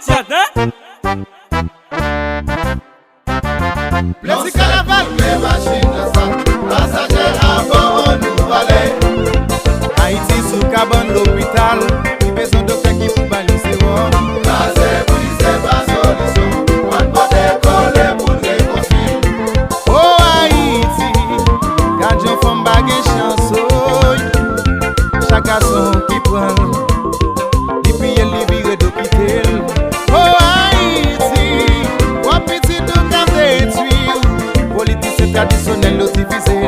Tiens, Le petit carnaval, les machines sans passagers à bord, nous valait. Haïti sous cabane l'hôpital, il besoin de faire qui pour balancer. Basé, brisé, pas solution. On peut décoller pour réconcilier. Oh Haïti, gardiens font baguette chanson. Chaque garçon qui prend, il paye le viré de quitter. Oh Haïti, quoi petit de cas détruit. Politique traditionnelle le divisé.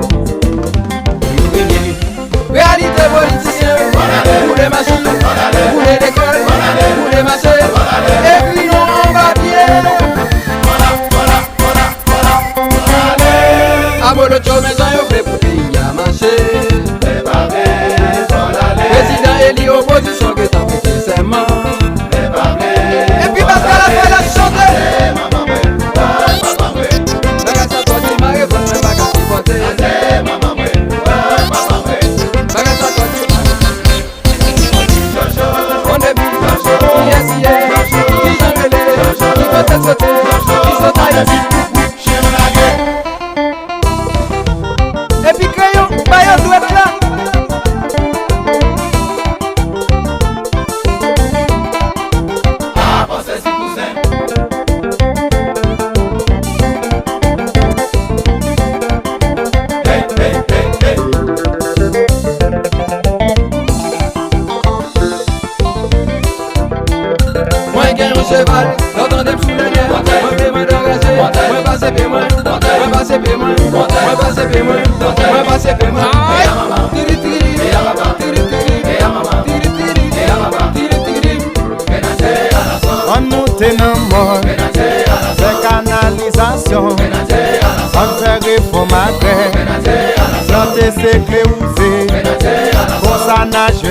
Réalité politicien, pour les machines, pour les décoller, pour les marchés, et puis nous on va bien. À bon autre maison, on fait pour pays à marcher. Président élu opposition que t'as fait serment. Et puis parce qu'à la fin la chanter. Bagarre ça toi qui m'a répondu, bagarre qui votait. Et puis crayon, baillon doit être là. Ah, pensez si cousin. Hey, hey, hey, hey. Moi gagne un cheval, l'entendez sous le nerf. Moi vais d'engager, moi passer pis moi, moi passer pis moi, moi passer pis moi, moi passer pis moi. Tiri tiri, tiri tiri, tiri tiri. On nous tenons mort, c'est canalisation. On fait réforme après, planter ses clés ouvées, pour ça nage